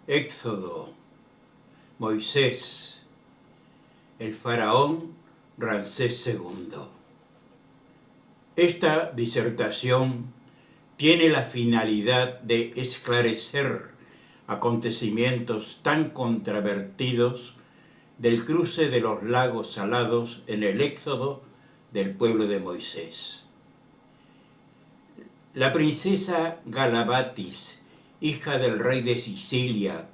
Éxodo, Moisés, el faraón Ramsés II. Esta disertación tiene la finalidad de esclarecer acontecimientos tan controvertidos del cruce de los lagos salados en el éxodo del pueblo de Moisés. La princesa Galabatis, hija del rey de Sicilia,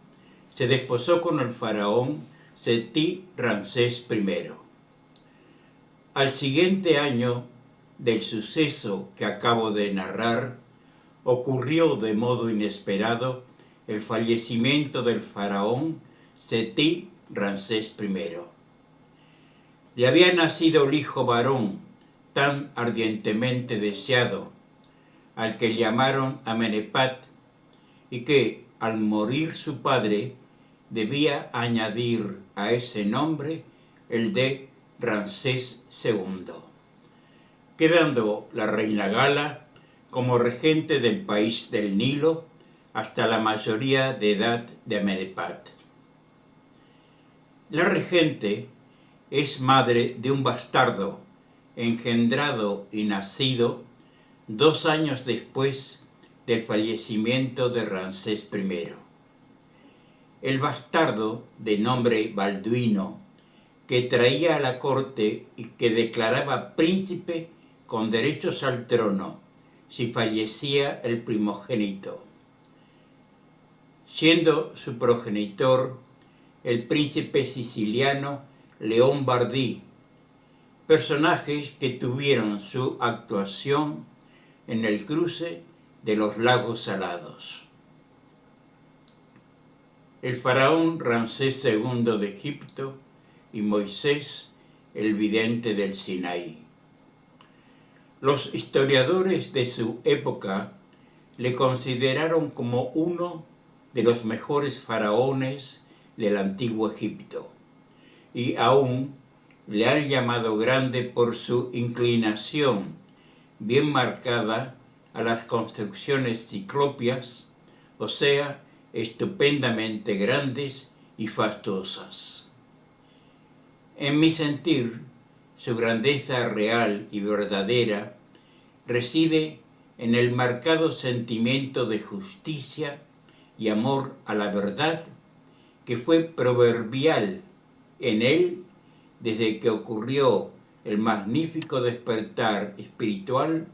se desposó con el faraón Seti Ramsés I. Al siguiente año del suceso que acabo de narrar, ocurrió de modo inesperado el fallecimiento del faraón Seti Ramsés I. Le había nacido el hijo varón tan ardientemente deseado, al que llamaron Amenepat, y que, al morir su padre, debía añadir a ese nombre el de Ramsés II, quedando la reina Gala como regente del país del Nilo hasta la mayoría de edad de Amenepat. La regente es madre de un bastardo, engendrado y nacido 2 años después del fallecimiento de Ramsés I. El bastardo, de nombre Balduino, que traía a la corte y que declaraba príncipe con derechos al trono si fallecía el primogénito, siendo su progenitor el príncipe siciliano León Bardí, personajes que tuvieron su actuación en el cruce de los lagos salados. El faraón Ramsés II de Egipto y Moisés, el vidente del Sinaí. Los historiadores de su época le consideraron como uno de los mejores faraones del antiguo Egipto, y aún le han llamado grande por su inclinación bien marcada a las construcciones ciclópeas, o sea, estupendamente grandes y fastuosas. En mi sentir, su grandeza real y verdadera reside en el marcado sentimiento de justicia y amor a la verdad que fue proverbial en él desde que ocurrió el magnífico despertar espiritual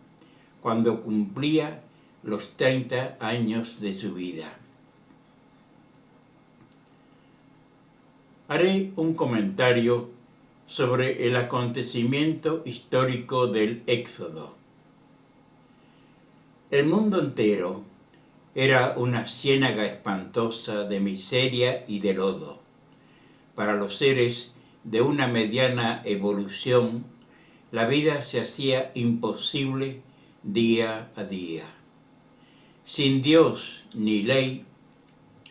cuando cumplía los 30 años de su vida. Haré un comentario sobre el acontecimiento histórico del Éxodo. El mundo entero era una ciénaga espantosa de miseria y de lodo. Para los seres de una mediana evolución, la vida se hacía imposible día a día. Sin Dios ni ley,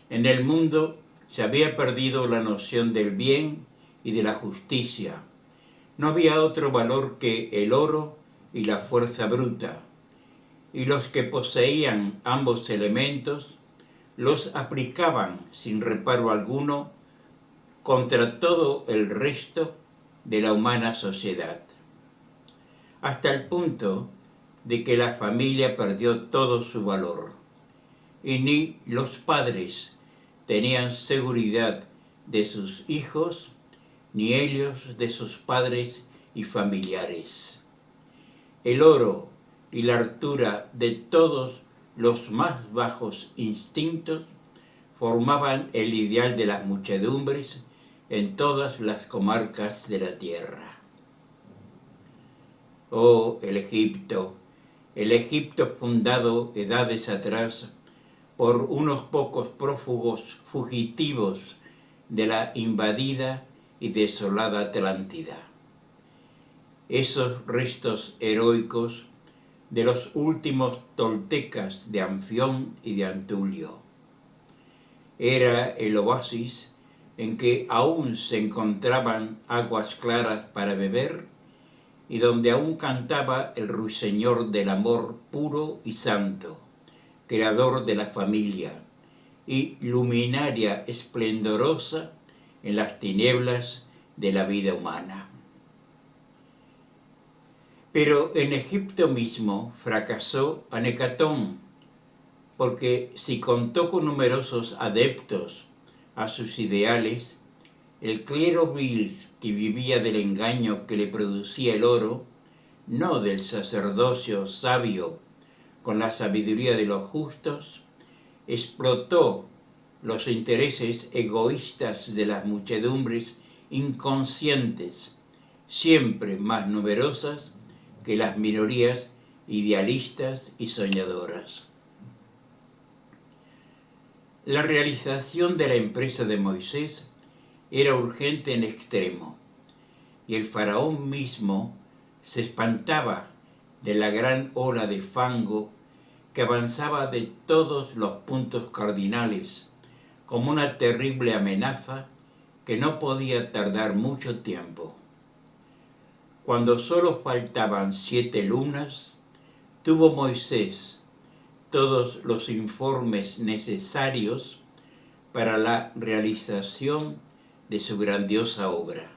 en el mundo se había perdido la noción del bien y de la justicia. No había otro valor que el oro y la fuerza bruta, y los que poseían ambos elementos los aplicaban sin reparo alguno contra todo el resto de la humana sociedad, hasta el punto de que la familia perdió todo su valor, y ni los padres tenían seguridad de sus hijos, ni ellos de sus padres y familiares. El oro y la altura de todos los más bajos instintos formaban el ideal de las muchedumbres en todas las comarcas de la tierra. Oh, el Egipto fundado edades atrás por unos pocos prófugos fugitivos de la invadida y desolada Atlántida. Esos restos heroicos de los últimos toltecas de Anfión y de Antulio. Era el oasis en que aún se encontraban aguas claras para beber y donde aún cantaba el ruiseñor del amor puro y santo, creador de la familia, y luminaria esplendorosa en las tinieblas de la vida humana. Pero en Egipto mismo fracasó Anecatón, porque si contó con numerosos adeptos a sus ideales, el clero vil que vivía del engaño que le producía el oro, no del sacerdocio sabio con la sabiduría de los justos, explotó los intereses egoístas de las muchedumbres inconscientes, siempre más numerosas que las minorías idealistas y soñadoras. La realización de la empresa de Moisés era urgente en extremo, y el faraón mismo se espantaba de la gran ola de fango que avanzaba de todos los puntos cardinales como una terrible amenaza que no podía tardar mucho tiempo. Cuando solo faltaban 7 lunas, tuvo Moisés todos los informes necesarios para la realización de su grandiosa obra.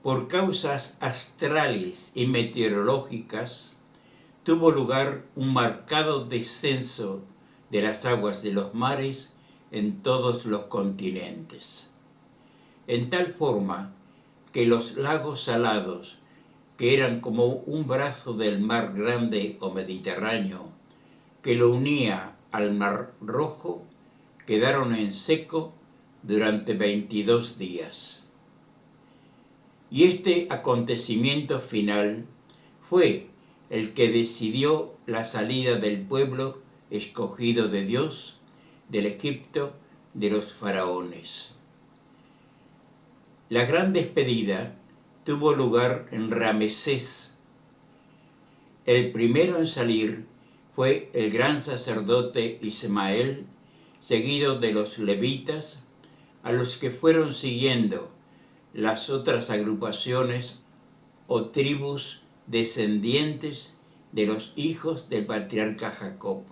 Por causas astrales y meteorológicas, tuvo lugar un marcado descenso de las aguas de los mares en todos los continentes, en tal forma que los lagos salados, que eran como un brazo del mar grande o Mediterráneo, que lo unía al Mar Rojo, quedaron en seco durante 22 días. Y este acontecimiento final fue el que decidió la salida del pueblo escogido de Dios del Egipto de los faraones. La gran despedida tuvo lugar en Ramesés. El primero en salir fue el gran sacerdote Ismael, seguido de los levitas, a los que fueron siguiendo las otras agrupaciones o tribus descendientes de los hijos del patriarca Jacob.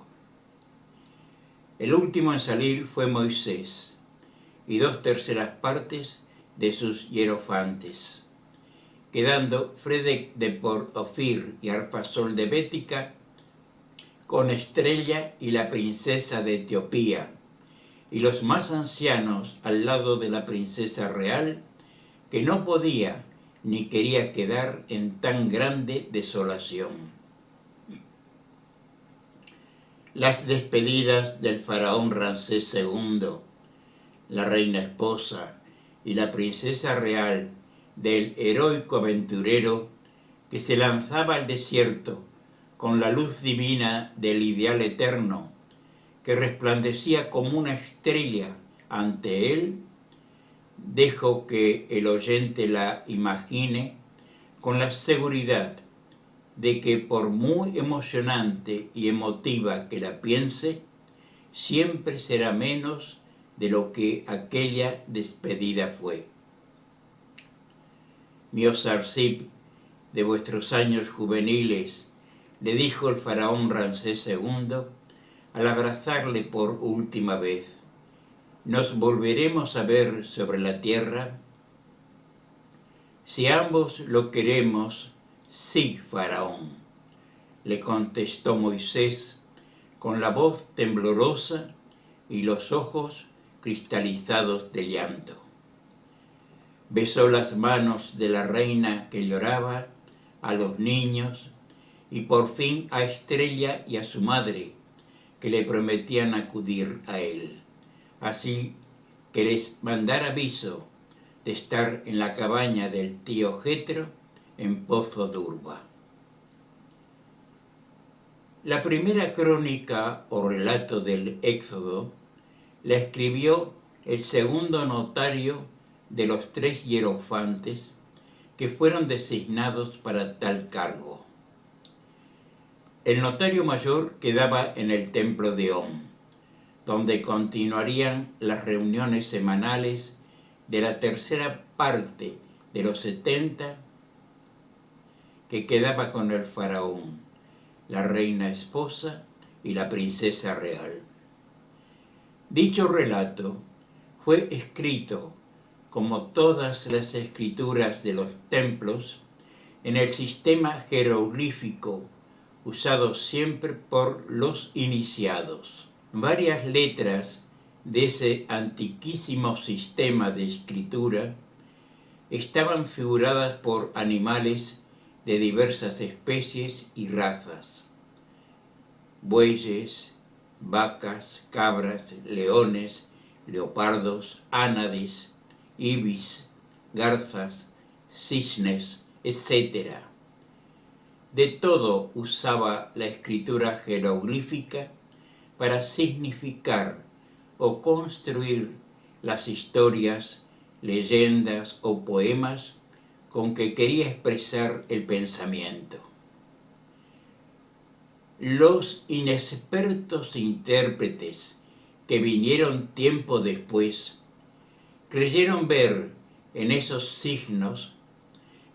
El último en salir fue Moisés y 2/3 partes de sus hierofantes, quedando Fredec de Port-Ofir y Arfasol de Bética con Estrella y la princesa de Etiopía, y los más ancianos al lado de la princesa real, que no podía ni quería quedar en tan grande desolación. Las despedidas del faraón Ramsés II, la reina esposa y la princesa real del heroico aventurero que se lanzaba al desierto con la luz divina del ideal eterno, que resplandecía como una estrella ante él, dejo que el oyente la imagine con la seguridad de que por muy emocionante y emotiva que la piense, siempre será menos de lo que aquella despedida fue. Miosarsib, de vuestros años juveniles, le dijo el faraón Ramsés II al abrazarle por última vez: ¿nos volveremos a ver sobre la tierra? Si ambos lo queremos, sí, faraón, le contestó Moisés con la voz temblorosa y los ojos cristalizados de llanto. Besó las manos de la reina que lloraba, a los niños y por fin a Estrella y a su madre, que le prometían acudir a él. Así que les mandara aviso de estar en la cabaña del tío Jetro en Pozo de Urba. La primera crónica o relato del Éxodo la escribió el segundo notario de los 3 hierofantes que fueron designados para tal cargo. El notario mayor quedaba en el templo de On, donde continuarían las reuniones semanales de la tercera parte de los 70 que quedaba con el faraón, la reina esposa y la princesa real. Dicho relato fue escrito, como todas las escrituras de los templos, en el sistema jeroglífico usado siempre por los iniciados. Varias letras de ese antiquísimo sistema de escritura estaban figuradas por animales de diversas especies y razas: bueyes, vacas, cabras, leones, leopardos, ánades, ibis, garzas, cisnes, etc. De todo usaba la escritura jeroglífica para significar o construir las historias, leyendas o poemas con que quería expresar el pensamiento. Los inexpertos intérpretes que vinieron tiempo después creyeron ver en esos signos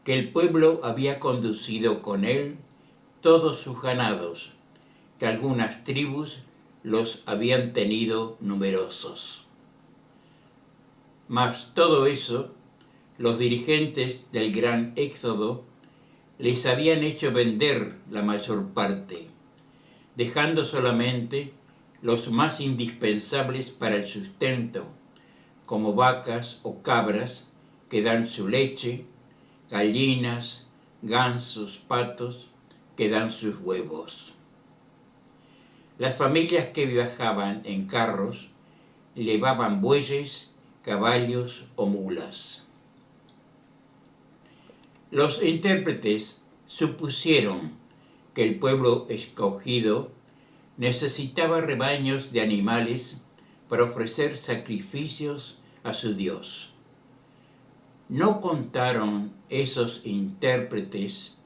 que el pueblo había conducido con él todos sus ganados, que algunas tribus los habían tenido numerosos. Mas todo eso, los dirigentes del gran éxodo les habían hecho vender la mayor parte, dejando solamente los más indispensables para el sustento, como vacas o cabras que dan su leche, gallinas, gansos, patos que dan sus huevos. Las familias que viajaban en carros llevaban bueyes, caballos o mulas. Los intérpretes supusieron que el pueblo escogido necesitaba rebaños de animales para ofrecer sacrificios a su Dios. No contaron esos intérpretes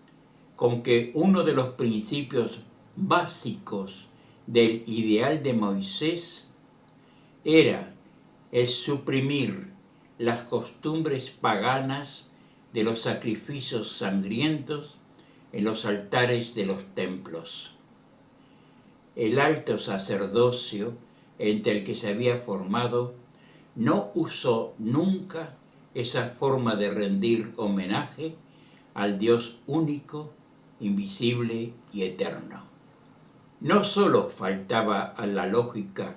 con que uno de los principios básicos del ideal de Moisés era el suprimir las costumbres paganas de los sacrificios sangrientos en los altares de los templos. El alto sacerdocio entre el que se había formado no usó nunca esa forma de rendir homenaje al Dios único, invisible y eterno. No solo faltaba a la lógica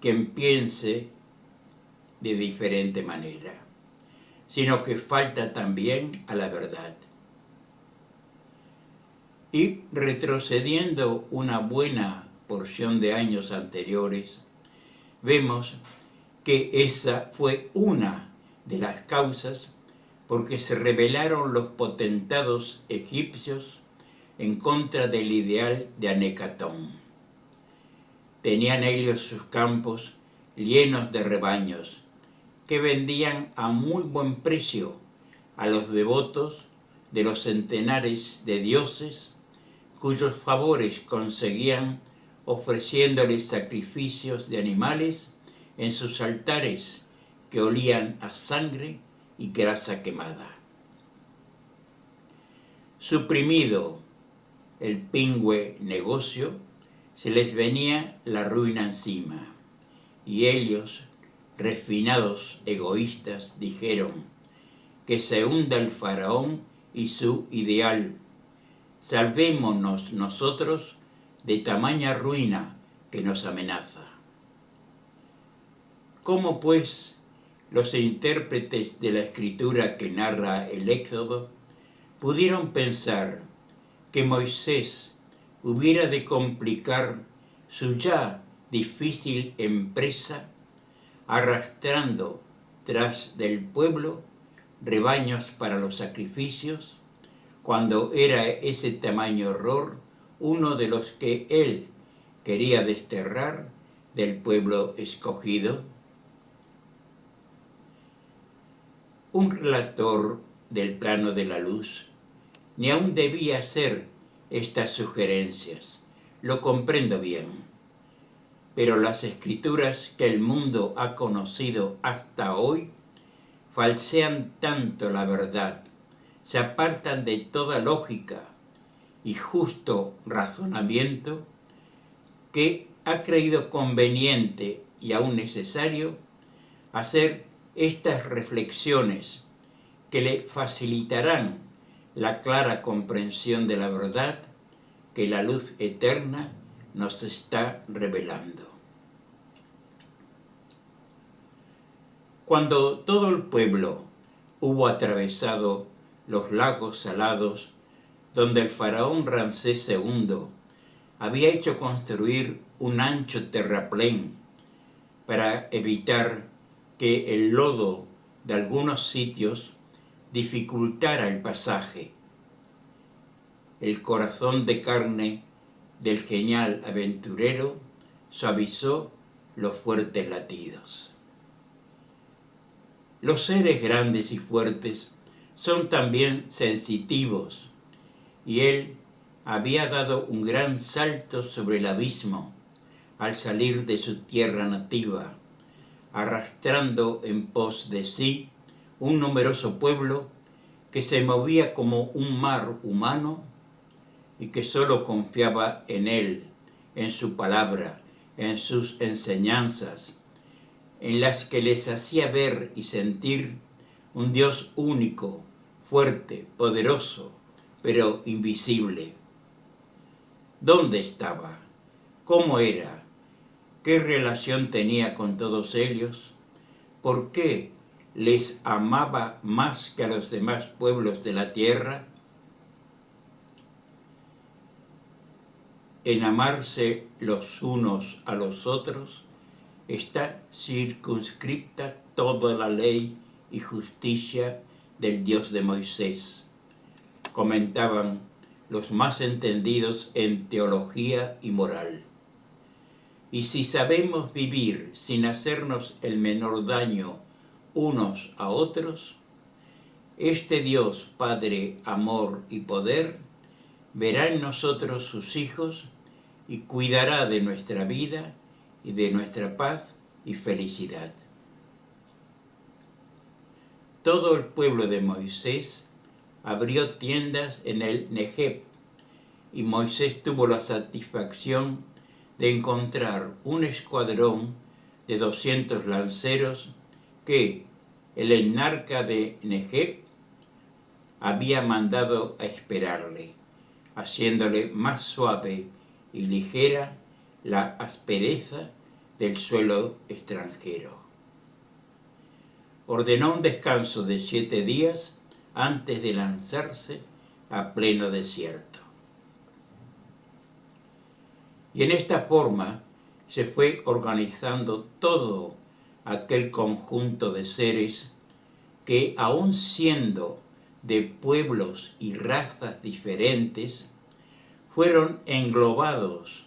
quien piense de diferente manera, sino que falta también a la verdad. Y retrocediendo una buena porción de años anteriores, vemos que esa fue una de las causas por que se rebelaron los potentados egipcios en contra del ideal de Anecatón. Tenían ellos sus campos llenos de rebaños que vendían a muy buen precio a los devotos de los centenares de dioses cuyos favores conseguían ofreciéndoles sacrificios de animales en sus altares que olían a sangre y grasa quemada. Suprimido el pingüe negocio, se les venía la ruina encima, y ellos, refinados egoístas, dijeron: que se hunda el faraón y su ideal, salvémonos nosotros de tamaña ruina que nos amenaza. ¿Cómo pues los intérpretes de la escritura que narra el Éxodo pudieron pensar que Moisés hubiera de complicar su ya difícil empresa arrastrando tras del pueblo rebaños para los sacrificios, cuando era ese tamaño error uno de los que él quería desterrar del pueblo escogido? Un relator del plano de la luz ni aún debía hacer estas sugerencias, lo comprendo bien, pero las escrituras que el mundo ha conocido hasta hoy falsean tanto la verdad, se apartan de toda lógica y justo razonamiento, que ha creído conveniente y aún necesario hacer estas reflexiones que le facilitarán la clara comprensión de la verdad que la luz eterna nos está revelando. Cuando todo el pueblo hubo atravesado los lagos salados, donde el faraón Ramsés II había hecho construir un ancho terraplén para evitar que el lodo de algunos sitios dificultara el pasaje, el corazón de carne del genial aventurero suavizó los fuertes latidos. Los seres grandes y fuertes son también sensitivos, y él había dado un gran salto sobre el abismo al salir de su tierra nativa, arrastrando en pos de sí un numeroso pueblo que se movía como un mar humano y que solo confiaba en él, en su palabra, en sus enseñanzas, en las que les hacía ver y sentir un Dios único, fuerte, poderoso, pero invisible. ¿Dónde estaba? ¿Cómo era? ¿Qué relación tenía con todos ellos? ¿Por qué les amaba más que a los demás pueblos de la tierra? En amarse los unos a los otros está circunscripta toda la ley y justicia del Dios de Moisés, comentaban los más entendidos en teología y moral. Y si sabemos vivir sin hacernos el menor daño unos a otros, este Dios, Padre, amor y poder, verá en nosotros sus hijos y cuidará de nuestra vida y de nuestra paz y felicidad. Todo el pueblo de Moisés abrió tiendas en el Negeb, y Moisés tuvo la satisfacción de encontrar un escuadrón de 200 lanceros que el enarca de Negeb había mandado a esperarle, haciéndole más suave y ligera la aspereza del suelo extranjero. Ordenó un descanso de 7 días antes de lanzarse a pleno desierto. Y en esta forma se fue organizando todo aquel conjunto de seres que, aun siendo de pueblos y razas diferentes, fueron englobados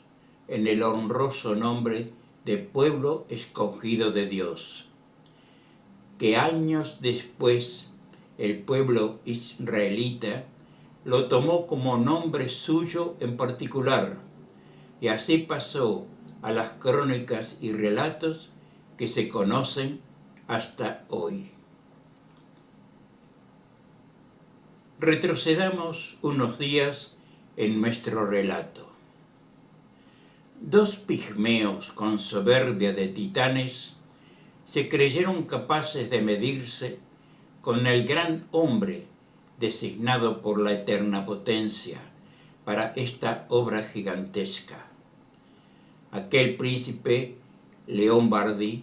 en el honroso nombre de pueblo escogido de Dios, que años después el pueblo israelita lo tomó como nombre suyo en particular, y así pasó a las crónicas y relatos que se conocen hasta hoy. Retrocedamos unos días en nuestro relato. 2 pigmeos con soberbia de titanes se creyeron capaces de medirse con el gran hombre designado por la eterna potencia para esta obra gigantesca. Aquel príncipe León-Bardí,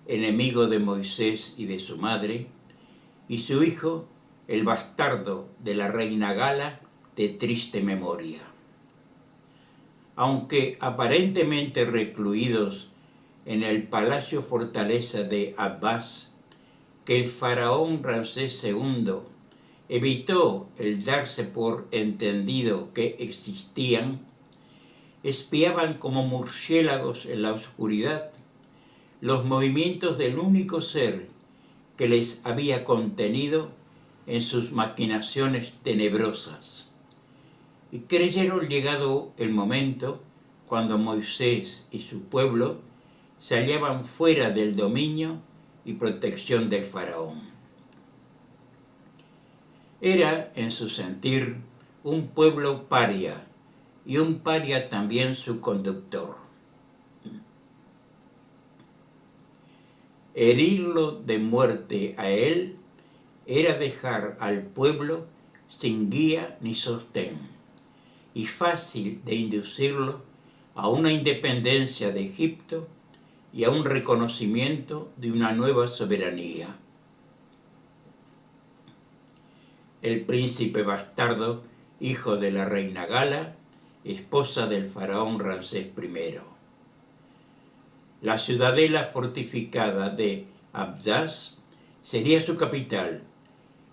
enemigo de Moisés y de su madre, y su hijo, el bastardo de la reina Gala, de triste memoria. Aunque aparentemente recluidos en el palacio fortaleza de Abbas, que el faraón Ramsés II evitó el darse por entendido que existían, espiaban como murciélagos en la oscuridad los movimientos del único ser que les había contenido en sus maquinaciones tenebrosas, y creyeron llegado el momento cuando Moisés y su pueblo se hallaban fuera del dominio y protección del faraón. Era, en su sentir, un pueblo paria, y un paria también su conductor. Herirlo de muerte a él era dejar al pueblo sin guía ni sostén, y fácil de inducirlo a una independencia de Egipto y a un reconocimiento de una nueva soberanía. El príncipe bastardo, hijo de la reina Gala, esposa del faraón Ramsés I. La ciudadela fortificada de Abdás sería su capital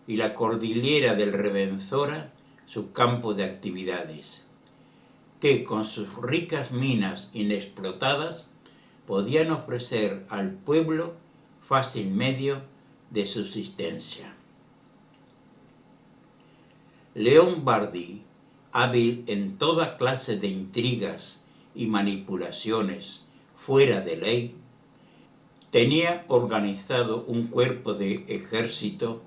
y la cordillera del Revenzora su campo de actividades, que con sus ricas minas inexplotadas podían ofrecer al pueblo fácil medio de subsistencia. León Bardi, hábil en toda clase de intrigas y manipulaciones fuera de ley, tenía organizado un cuerpo de ejército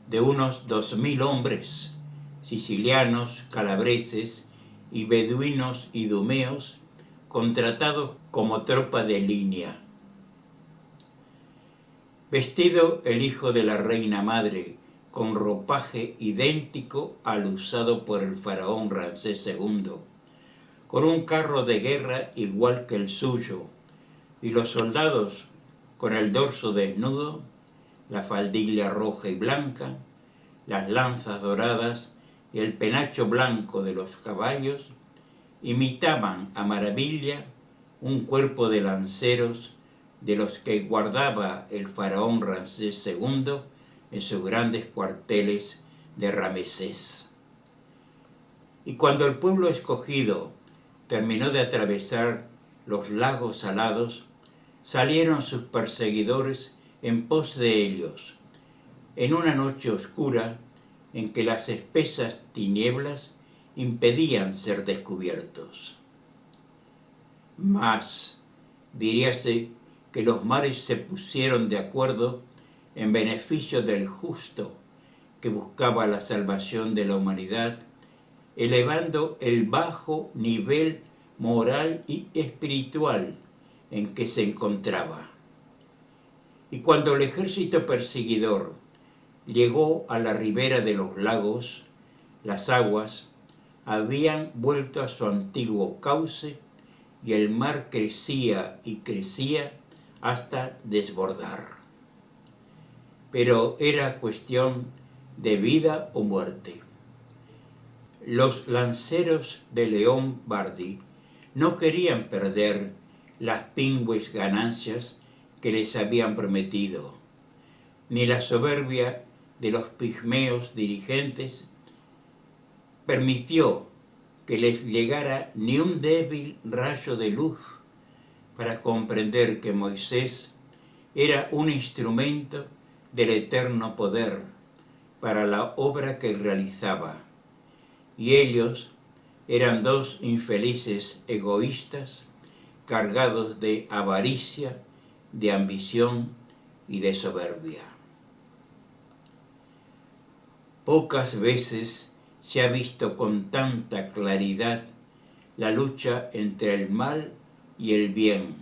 de unos 2000 hombres, sicilianos, calabreses y beduinos idumeos, contratados como tropa de línea. Vestido el hijo de la reina madre con ropaje idéntico al usado por el faraón Ramsés II, con un carro de guerra igual que el suyo, y los soldados con el dorso desnudo, la faldilla roja y blanca, las lanzas doradas y el penacho blanco de los caballos, imitaban a maravilla un cuerpo de lanceros de los que guardaba el faraón Ramsés II en sus grandes cuarteles de Ramesés. Y cuando el pueblo escogido terminó de atravesar los lagos salados, salieron sus perseguidores en pos de ellos, en una noche oscura en que las espesas tinieblas impedían ser descubiertos. Mas, diríase que los mares se pusieron de acuerdo en beneficio del justo que buscaba la salvación de la humanidad, elevando el bajo nivel moral y espiritual en que se encontraba. Y cuando el ejército perseguidor llegó a la ribera de los lagos, las aguas habían vuelto a su antiguo cauce y el mar crecía y crecía hasta desbordar. Pero era cuestión de vida o muerte. Los lanceros de León Bardi no querían perder las pingües ganancias que les habían prometido, ni la soberbia de los pigmeos dirigentes permitió que les llegara ni un débil rayo de luz para comprender que Moisés era un instrumento del eterno poder para la obra que realizaba, y ellos eran dos infelices egoístas cargados de avaricia, de ambición y de soberbia. Pocas veces se ha visto con tanta claridad la lucha entre el mal y el bien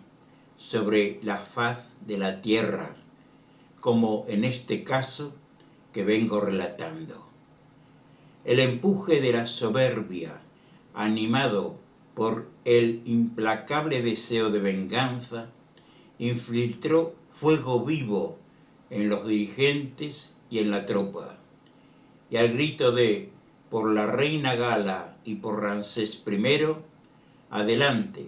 sobre la faz de la tierra, como en este caso que vengo relatando. El empuje de la soberbia, animado por el implacable deseo de venganza, infiltró fuego vivo en los dirigentes y en la tropa, y al grito de «por la reina Gala y por Ramsés I», adelante,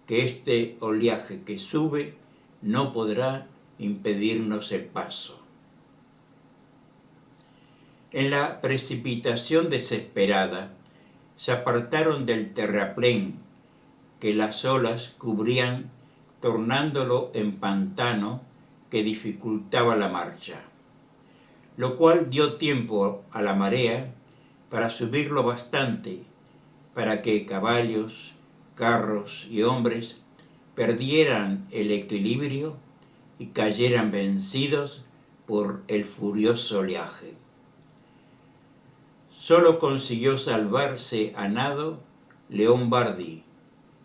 que este oleaje que sube no podrá impedirnos el paso. En la precipitación desesperada, se apartaron del terraplén que las olas cubrían, tornándolo en pantano que dificultaba la marcha, lo cual dio tiempo a la marea para subirlo bastante para que caballos, carros y hombres perdieran el equilibrio y cayeran vencidos por el furioso oleaje. Solo consiguió salvarse a nado León Bardi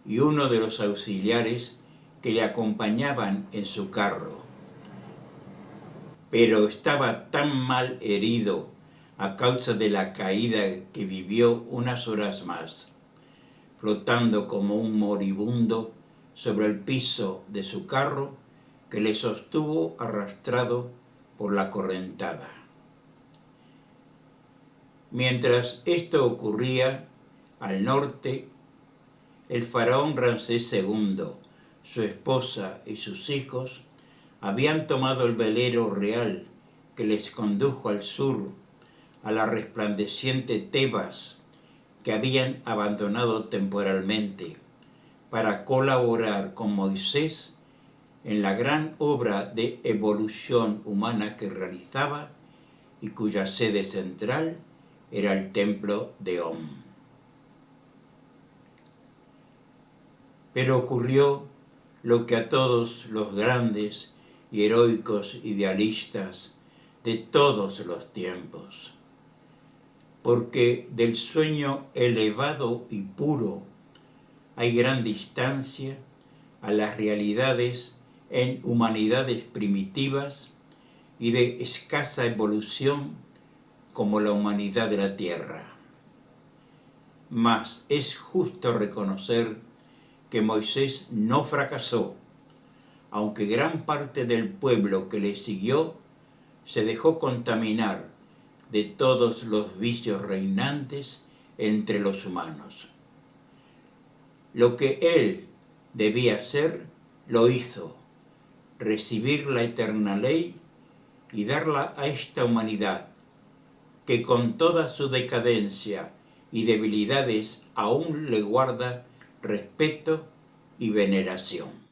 y uno de los auxiliares que le acompañaban en su carro, pero estaba tan mal herido a causa de la caída que vivió unas horas más, flotando como un moribundo sobre el piso de su carro, que le sostuvo arrastrado por la correntada. Mientras esto ocurría, al norte, el faraón Ramsés II, su esposa y sus hijos habían tomado el velero real que les condujo al sur, a la resplandeciente Tebas, que habían abandonado temporalmente, para colaborar con Moisés en la gran obra de evolución humana que realizaba y cuya sede central era el templo de Om. Pero ocurrió lo que a todos los grandes y heroicos idealistas de todos los tiempos, porque del sueño elevado y puro hay gran distancia a las realidades en humanidades primitivas y de escasa evolución como la humanidad de la Tierra. Mas es justo reconocer que Moisés no fracasó, aunque gran parte del pueblo que le siguió se dejó contaminar de todos los vicios reinantes entre los humanos. Lo que él debía hacer, lo hizo: recibir la eterna ley y darla a esta humanidad, que con toda su decadencia y debilidades aún le guarda respeto y veneración.